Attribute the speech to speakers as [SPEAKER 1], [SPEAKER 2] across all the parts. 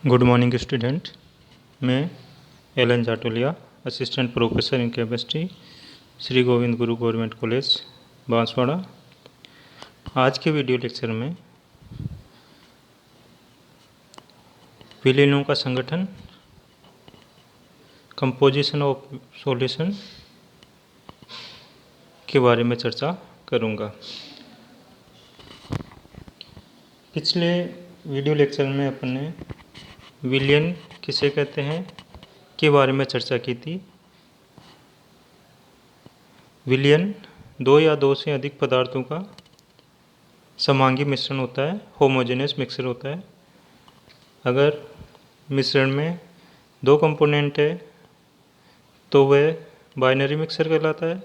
[SPEAKER 1] Good morning student. मैं Elan Jatolia, assistant professor in chemistry, Shri Govind Guru government college Banswara. आज के वीडियो लेक्चर में विलेनों का संगठन, कंपोजिशन ऑफ सॉल्यूशन के बारे में चर्चा करूंगा। पिछले वीडियो लेक्चर में अपन ने विलयन किसे कहते हैं के बारे में चर्चा की थी। विलयन दो या दो से अधिक पदार्थों का समांगी मिश्रण होता है, होमोजेनियस मिक्सचर होता है। अगर मिश्रण में दो कंपोनेंट है तो वह बाइनरी मिक्सचर कहलाता है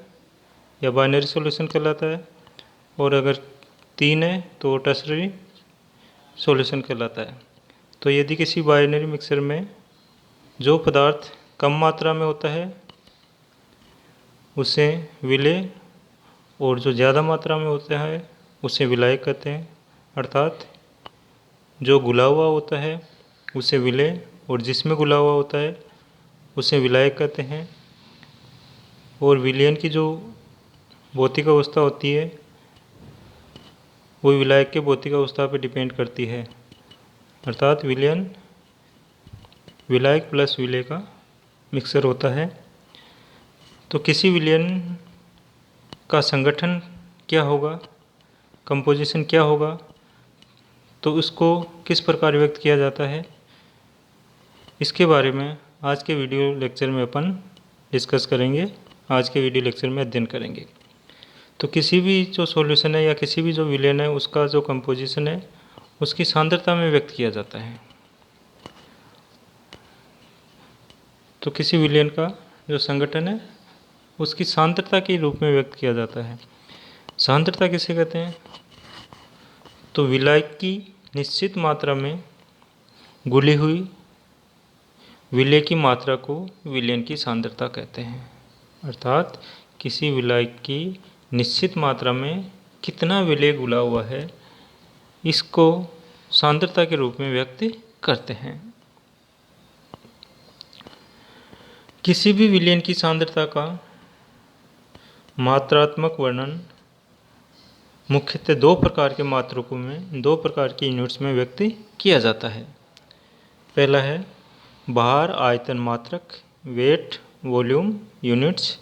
[SPEAKER 1] या बाइनरी सॉल्यूशन कहलाता है, और अगर तीन है तो टर्शरी सॉल्यूशन कहलाता है। तो यदि किसी बाइनरी मिक्सचर में जो पदार्थ कम मात्रा में होता है उसे विलेय, और जो ज़्यादा मात्रा में होता है उसे विलायक कहते हैं। अर्थात जो घुला हुआ होता है उसे विलेय और जिसमें घुला हुआ होता है उसे विलायक कहते हैं। और विलयन की जो भौतिक अवस्था होती है वो विलायक के भौतिक अवस्था पर डिपेंड करती है। अर्थात विलयन विलायक प्लस विलेय का मिक्सचर होता है। तो किसी विलयन का संगठन क्या होगा, कंपोजिशन क्या होगा, तो उसको किस प्रकार व्यक्त किया जाता है, इसके बारे में आज के वीडियो लेक्चर में अपन डिस्कस करेंगे, आज के वीडियो लेक्चर में अध्ययन करेंगे। तो किसी भी जो सॉल्यूशन है या किसी भी जो विलयन है उसका जो कंपोजिशन है उसकी सांद्रता में व्यक्त किया जाता है। तो किसी विलयन का जो संगठन है उसकी सांद्रता के रूप में व्यक्त किया जाता है। सांद्रता किसे कहते हैं? तो विलायक की निश्चित मात्रा में घुली हुई विलेय की मात्रा को विलयन की सांद्रता कहते हैं। अर्थात किसी विलायक की निश्चित मात्रा में कितना विलेय घुला हुआ है इसको सांद्रता के रूप में व्यक्त करते हैं। किसी भी विलयन की सांद्रता का मात्रात्मक वर्णन मुख्यतः दो प्रकार के मात्रकों में, दो प्रकार की यूनिट्स में व्यक्त किया जाता है। पहला है भार आयतन मात्रक, वेट वॉल्यूम यूनिट्स,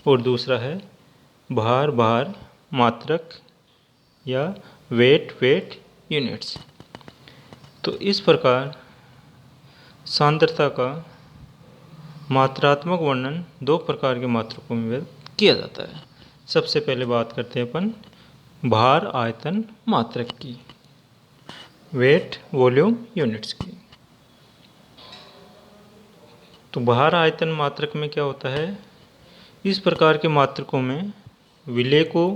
[SPEAKER 1] और दूसरा है भार भार मात्रक या वेट यूनिट्स। तो इस प्रकार सांद्रता का मात्रात्मक वर्णन दो प्रकार के मात्रकों में व्यक्त किया जाता है। सबसे पहले बात करते हैं अपन भार आयतन मात्रक की, वेट वॉल्यूम यूनिट्स की। तो भार आयतन मात्रक में क्या होता है? इस प्रकार के मात्रकों में विलेय को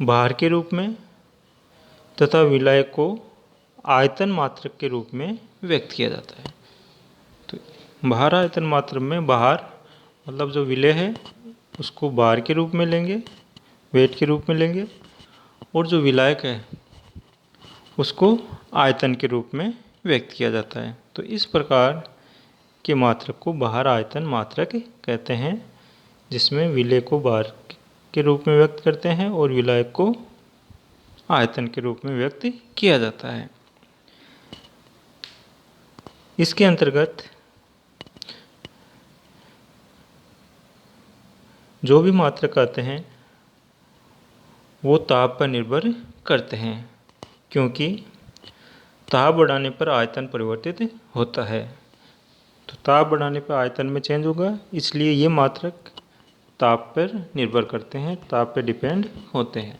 [SPEAKER 1] भार के रूप में तथा विलायक को आयतन मात्रक के रूप में व्यक्त किया जाता है। तो भार आयतन मात्रक में भार मतलब जो विलेय है उसको भार के रूप में लेंगे, वेट के रूप में लेंगे, और जो विलायक है उसको आयतन के रूप में व्यक्त किया जाता है। तो इस प्रकार के मात्रक को भार आयतन मात्रक कहते हैं, जिसमें विलेय को भार के रूप में व्यक्त करते हैं और विलायक को आयतन के रूप में व्यक्त किया जाता है। इसके अंतर्गत जो भी मात्रक आते हैं वो ताप पर निर्भर करते हैं, क्योंकि ताप बढ़ाने पर आयतन परिवर्तित होता है। तो ताप बढ़ाने पर आयतन में चेंज होगा, इसलिए ये मात्रक ताप पर निर्भर करते हैं, ताप पर डिपेंड होते हैं।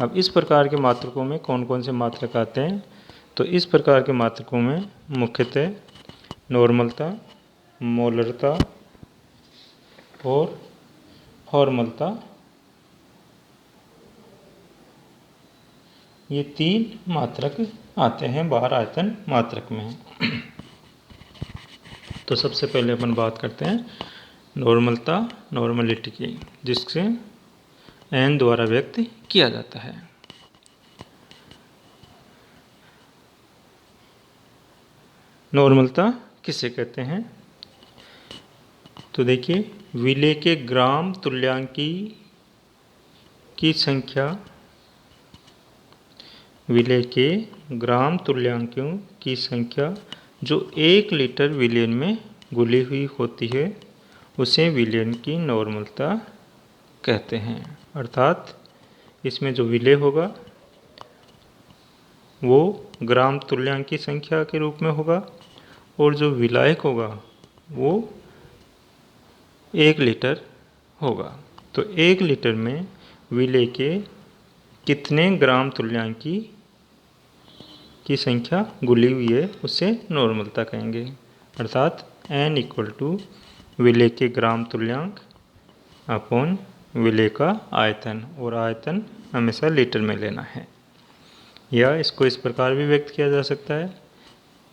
[SPEAKER 1] अब इस प्रकार के मात्रकों में कौन कौन से मात्रक आते हैं? तो इस प्रकार के मात्रकों में मुख्यतः नॉर्मलता, मोलरता और फॉर्मलता, ये तीन मात्रक आते हैं भार आयतन मात्रक में। तो सबसे पहले अपन बात करते हैं नॉर्मलता, नॉर्मलिटी की, जिससे एन द्वारा व्यक्त किया जाता है। नॉर्मलता किसे कहते हैं? तो देखिए, विलेय के ग्राम तुल्यांकी की संख्या, विलेय के ग्राम तुल्यांकों की संख्या जो 1 लीटर विलेय में घुली हुई होती है उसे विलेय की नॉर्मलता कहते हैं। अर्थात इसमें जो विलेय होगा वो ग्राम तुल्यांक की संख्या के रूप में होगा और जो विलायक होगा वो 1 लीटर होगा। तो 1 लीटर में विलेय के कितने ग्राम तुल्यांकी की संख्या घुली हुई है उसे नॉर्मलता कहेंगे। अर्थात n = विलेय के ग्राम तुल्यांक अपॉन विलेय का आयतन, और आयतन हमेशा लीटर में लेना है। या इसको इस प्रकार भी व्यक्त किया जा सकता है,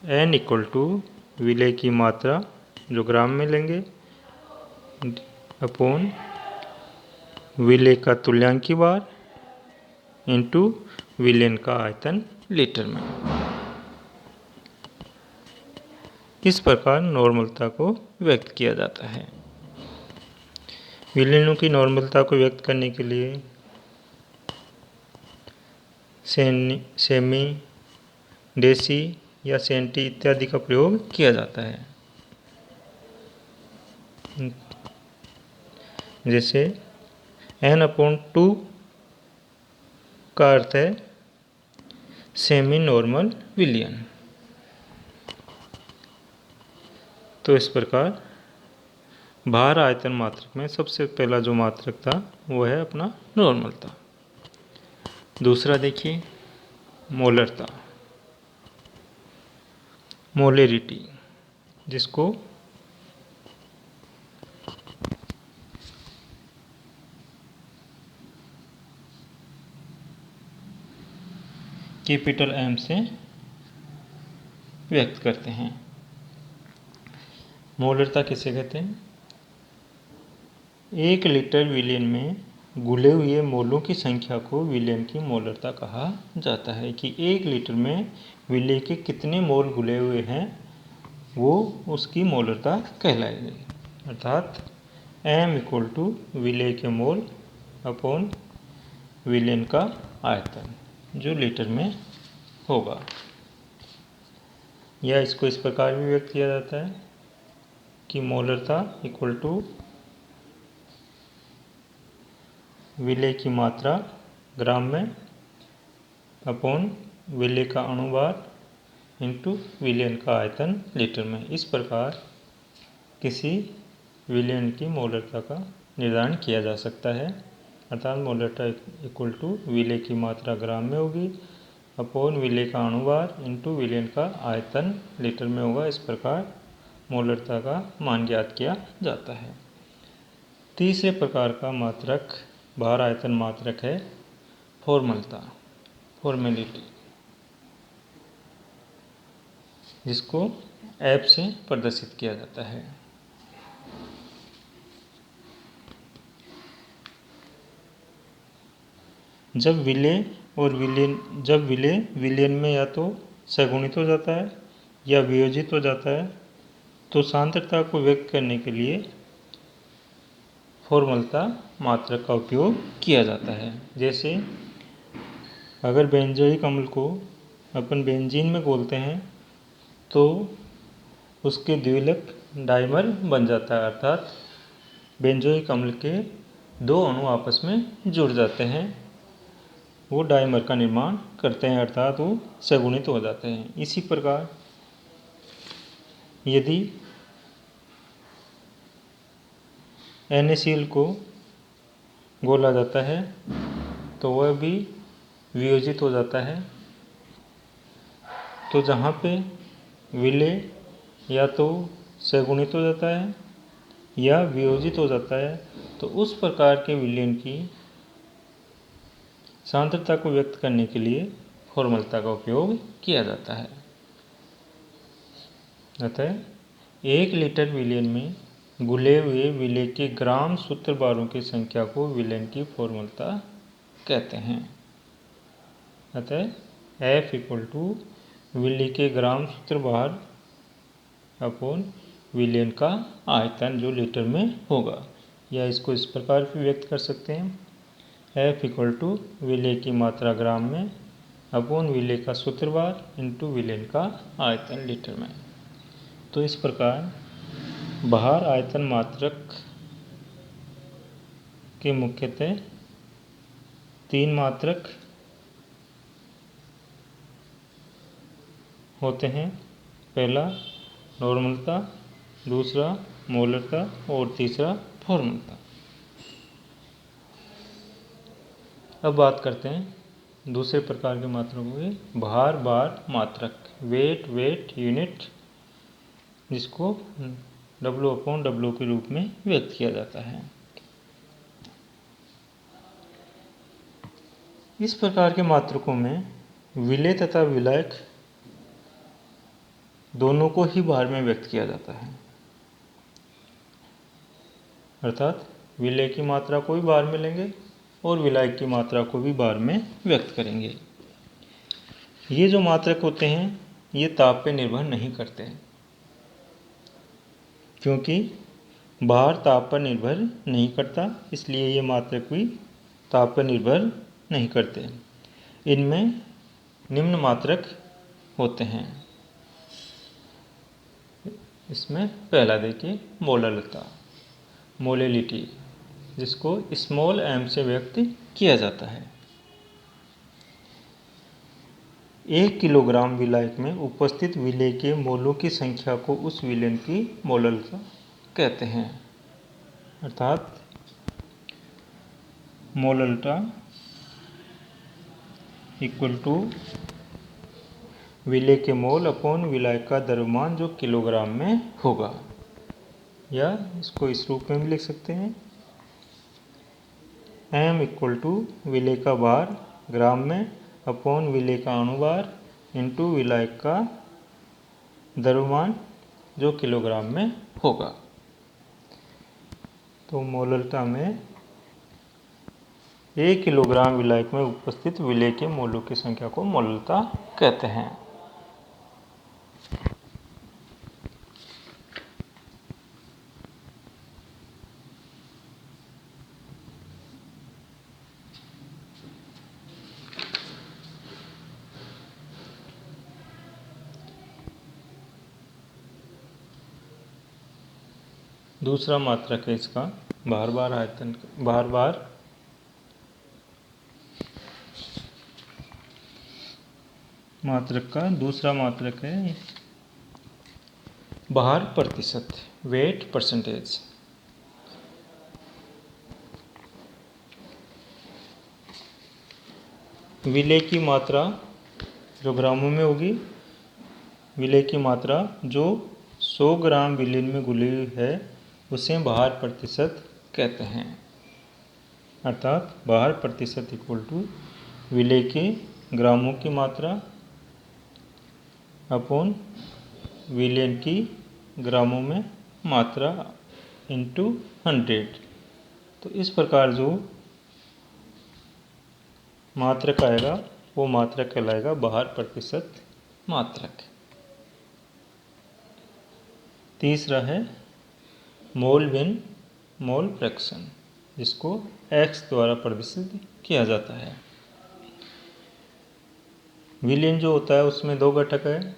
[SPEAKER 1] n = विलेय की मात्रा जो ग्राम में लेंगे अपॉन विलेय का तुल्यांकी बार इंटू विलेय का आयतन लीटर में। इस प्रकार नॉर्मलता को व्यक्त किया जाता है। विलेयों की नॉर्मलता को व्यक्त करने के लिए सेमी, डेसी या सेंटी इत्यादि का प्रयोग किया जाता है। जैसे n/2 का अर्थ है सेमी नॉर्मल विलियन। तो इस प्रकार भार आयतन मात्रक में सबसे पहला जो मात्रक था वो है अपना नॉर्मलता। दूसरा देखिए मोलरता, मोलेरिटी, जिसको कैपिटल M से व्यक्त करते हैं। मोलरता किसे कहते हैं? 1 लीटर विलेय में घुले हुए मोलों की संख्या को विलेय की मोलरता कहा जाता है कि 1 लीटर में विलेय के कितने मोल घुले हुए हैं वो उसकी मोलरता कहलाएगी। अर्थात M = विलेय के मोल अपॉन विलेय का आयतन जो लीटर में होगा। या इसको इस प्रकार भी व्यक्त किया जाता है कि मोलरता = विलेय की मात्रा ग्राम में अपॉन विलेय का अणुभार इंटू विलेय का आयतन लीटर में। इस प्रकार किसी विलेय की मोलरता का निर्धारण किया जा सकता है। अर्थात मोलरता = विलेय की मात्रा ग्राम में होगी अपॉन विलेय का अणुभार इंटू विलेय का आयतन लीटर में होगा। इस प्रकार मोलरता का मान ज्ञात किया जाता है। तीसरे प्रकार का मात्रक भार आयतन मात्रक है फॉर्मलता, फॉर्मेलिटी, जिसको F से प्रदर्शित किया जाता है। जब विलेय विलेय में या तो सगुणित हो जाता है या वियोजित हो जाता है तो सांद्रता को व्यक्त करने के लिए फॉर्मलता मात्रक का उपयोग किया जाता है। जैसे अगर बेंजोइक अम्ल को अपन बेंजीन में घोलते हैं तो उसके द्विलक डाइमर बन जाता है। अर्थात बेंजोइक अम्ल के 2 अणु आपस में जुड़ जाते हैं, वो डाइमर का निर्माण करते हैं, अर्थात वो सगुणित हो जाते हैं। इसी प्रकार यदि NaCl को घोला जाता है तो वह भी वियोजित हो जाता है। तो जहाँ पे विलेय या तो सगुणित हो जाता है या वियोजित हो जाता है तो उस प्रकार के विलेय की सांद्रता को व्यक्त करने के लिए फॉर्मलता का उपयोग किया जाता है। अतः 1 लीटर विलेय में घुले हुए विलेय के ग्राम सूत्रबारों की संख्या को विलेय की फॉर्मलता कहते हैं। अतः F = विलेय के ग्राम सूत्रबार अपॉन विलेन का आयतन जो लीटर में होगा। या इसको इस प्रकार भी व्यक्त कर सकते हैं, F इक्वल टू विलेय की मात्रा ग्राम में अपॉन विलेय का सूत्रवार इंटू विलेन का आयतन लीटर में। तो इस प्रकार भार आयतन मात्रक के मुख्यतः 3 मात्रक होते हैं। पहला नॉर्मलता, दूसरा मोलरता और तीसरा फॉर्मलता। अब बात करते हैं दूसरे प्रकार के मात्रकों की। भार बार मात्रक, वेट यूनिट, जिसको W/W के रूप में व्यक्त किया जाता है। इस प्रकार के मात्रकों में विलेय तथा विलायक दोनों को ही भार में व्यक्त किया जाता है, अर्थात विलेय की मात्रा को भी भार में लेंगे और विलायक की मात्रा को भी भार में व्यक्त करेंगे। ये जो मात्रक होते हैं ये ताप पे निर्भर नहीं करते हैं, क्योंकि भार ताप पर निर्भर नहीं करता, इसलिए ये मात्रक भी ताप पर निर्भर नहीं करते। इनमें निम्न मात्रक होते हैं। इसमें पहला देखिए मोलरता, मोलेलिटी, जिसको स्मॉल m से व्यक्त किया जाता है। 1 किलोग्राम विलायक में उपस्थित विलेय के मोलों की संख्या को उस विलेन की मोलरता कहते हैं, अर्थात मोलरता इक्वल टू विलेय के मोल अपॉन विलायक का द्रव्यमान जो किलोग्राम में होगा। या इसको इस रूप में भी लिख सकते हैं, m इक्वल टू विलेय का भार ग्राम में अपॉन विलेय का अणुभार इंटू विलायक का द्रव्यमान जो किलोग्राम में होगा। तो मोलरता में 1 किलोग्राम विलायक में उपस्थित विलेय के मोलों की संख्या को मोलरता कहते हैं। दूसरा मात्रक है इसका भार बार आयतन, भार बार मात्रक का दूसरा मात्रक है भार प्रतिशत, वेट परसेंटेज। विलेय की मात्रा जो ग्रामों में होगी, विलेय की मात्रा जो 100 ग्राम विलेय में घुली हुई है उसे भार प्रतिशत कहते हैं, अर्थात भार प्रतिशत इक्वल टू विलेय के ग्रामों की मात्रा अपॉन विलेय की ग्रामों में मात्रा इंटू 100। तो इस प्रकार जो मात्रक आएगा वो मात्रक कहलाएगा भार प्रतिशत मात्रक। तीसरा है मोल बिन मोल फ्रैक्शन, जिसको x द्वारा प्रदर्शित किया जाता है। विलेय जो होता है उसमें 2 घटक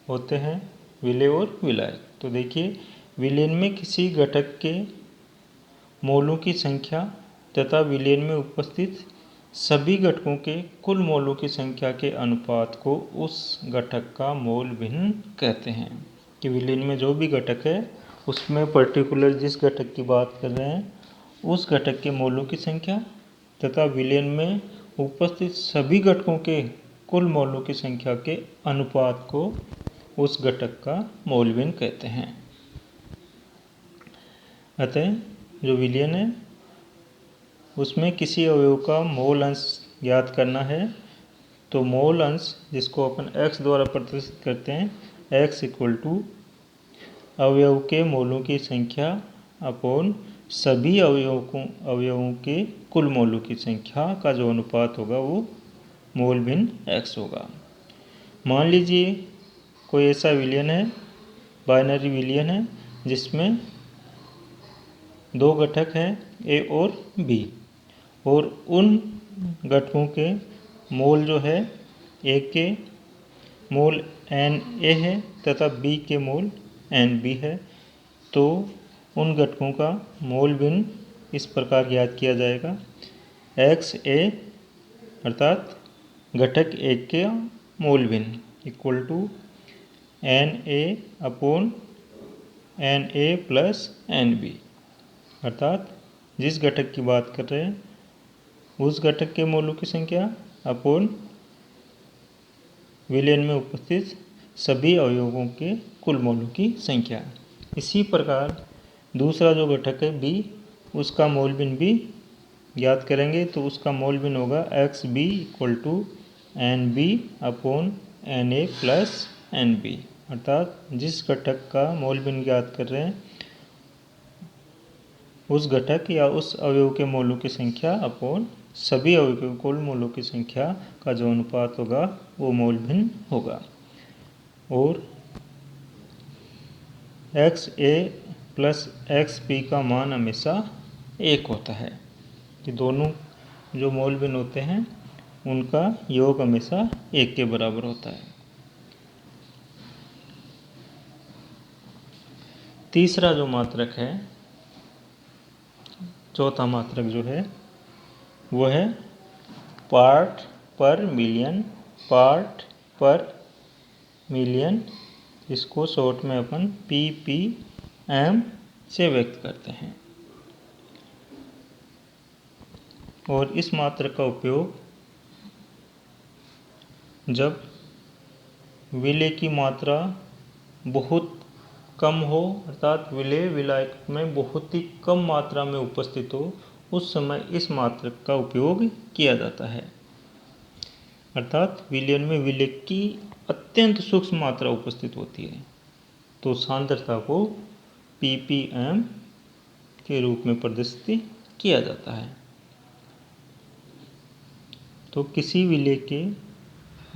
[SPEAKER 1] होते हैं, विलेय और विलायक। तो देखिए विलेय में किसी घटक के मोलों की संख्या तथा विलेय में उपस्थित सभी घटकों के कुल मोलों की संख्या के अनुपात को उस घटक का मोल भिन्न कहते हैं। कि विलेय में जो भी घटक है उसमें पर्टिकुलर जिस घटक की बात कर रहे हैं उस घटक के मोलों की संख्या तथा विलेय में उपस्थित सभी घटकों के कुल मोलों की संख्या के अनुपात को उस घटक का मोल भिन्न कहते हैं। अतः जो विलेय है उसमें किसी अवयव का मोल अंश ज्ञात करना है, तो मोल अंश जिसको अपन x द्वारा प्रदर्शित करते हैं, x इक्वल टू अवयव के मोलों की संख्या अपॉन सभी अवयवों के कुल मोलों की संख्या का जो अनुपात होगा वो मोल भिन्न x होगा। मान लीजिए कोई ऐसा विलेय है बाइनरी विलयन है जिसमें दो घटक हैं ए और बी, और उन घटकों के मोल जो है ए के मोल एन ए है तथा बी के मोल एन बी है। तो उन घटकों का मोल भिन्न इस प्रकार ज्ञात किया जाएगा। एक्स ए अर्थात घटक एक के मोल भिन्न equal to N A upon N A plus N B, अर्थात जिस घटक की बात कर रहे हैं उस घटक के मोलों की संख्या अपॉन विलयन में उपस्थित सभी अवयवों के कुल मोलों की संख्या। इसी प्रकार दूसरा जो घटक है बी, उसका मोल भिन्न भी ज्ञात करेंगे। तो उसका मोल भिन्न होगा X B equal to N B upon N A plus N B, अर्थात जिस घटक का मोल भिन्न ज्ञात कर रहे हैं उस घटक या उस अवयव के मोलों की संख्या अपॉन सभी अवयव के कुल मोलों की संख्या का जो अनुपात होगा वो मोल भिन्न होगा। और एक्स ए प्लस एक्स बी का मान हमेशा एक होता है कि दोनों जो मोल भिन्न होते हैं उनका योग हमेशा एक के बराबर होता है। तीसरा जो मात्रक है, चौथा मात्रक जो है वो है पार्ट पर मिलियन। पार्ट पर मिलियन, इसको शॉर्ट में अपन ppm से व्यक्त करते हैं। और इस मात्रक का उपयोग जब विलय की मात्रा बहुत कम हो, अर्थात विलय विलायक में बहुत ही कम मात्रा में उपस्थित हो, उस समय इस मात्रक का उपयोग किया जाता है। अर्थात विलयन में विलय की अत्यंत सूक्ष्म मात्रा उपस्थित होती है तो सांद्रता को ppm के रूप में प्रदर्शित किया जाता है। तो किसी विलय के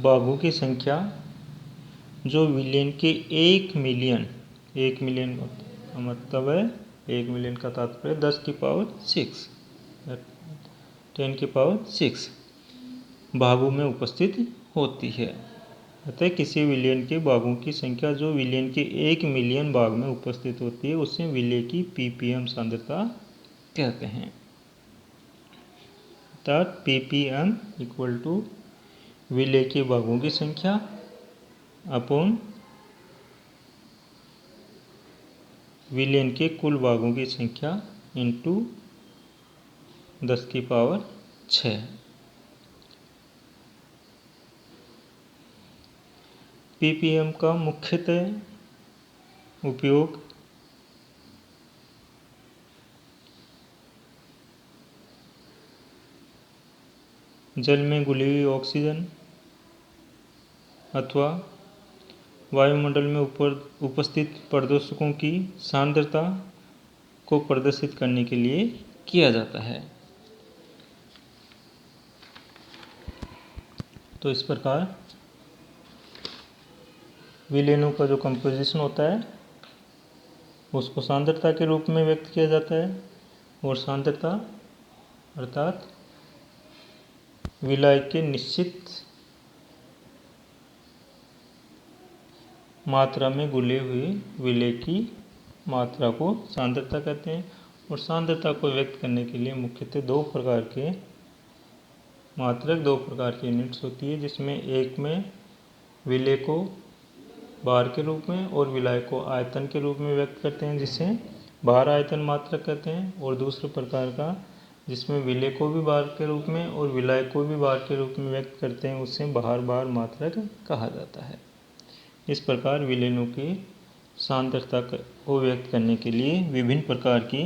[SPEAKER 1] भागों की संख्या जो विलयन के 1 मिलियन का मतलब है 1 मिलियन का तात्पर्य 10⁶ भागों में उपस्थित होती है। अतः किसी विलयन के भागों की संख्या जो विलयन के 1 मिलियन भाग में उपस्थित होती है उसे विलय की ppm सांद्रता कहते हैं। अर्थात ppm इक्वल टू विलय के भागों की संख्या अपॉन विलयन के कुल भागों की संख्या इंटू 10⁶। ppm का मुख्यतः उपयोग जल में घुली हुई ऑक्सीजन अथवा वायुमंडल में उपस्थित प्रदूषकों की सांद्रता को प्रदर्शित करने के लिए किया जाता है। तो इस प्रकार विलयनों का जो कंपोजिशन होता है उसको सांद्रता के रूप में व्यक्त किया जाता है। और सांद्रता अर्थात विलायक के निश्चित मात्रा में घुले हुए विलय की मात्रा को सांद्रता कहते हैं। और सांद्रता को व्यक्त करने के लिए मुख्यतः दो प्रकार के यूनिट्स होती है, जिसमें एक में विलय को भार के रूप में और विलायक को आयतन के रूप में व्यक्त करते हैं जिसे भार आयतन मात्रक कहते हैं। और दूसरे प्रकार का जिसमें विलय को भी भार के रूप में और विलायक को भी भार के रूप में व्यक्त करते हैं उसे भार मात्रक कहा जाता है। इस प्रकार विलयनों की सांद्रता को व्यक्त करने के लिए विभिन्न प्रकार की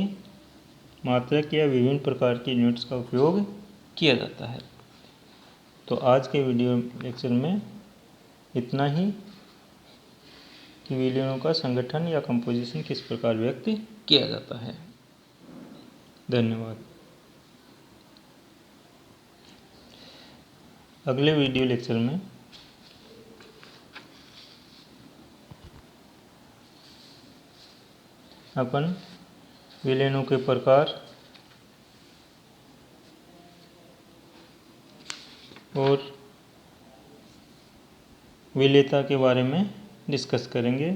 [SPEAKER 1] मात्रक या विभिन्न प्रकार की यूनिट्स का उपयोग किया जाता है। तो आज के वीडियो लेक्चर में इतना ही कि विलयनों का संगठन या कंपोजिशन किस प्रकार व्यक्त किया जाता है। धन्यवाद। अगले वीडियो लेक्चर में अपन विलेनों के प्रकार और विलेयता के बारे में डिस्कस करेंगे।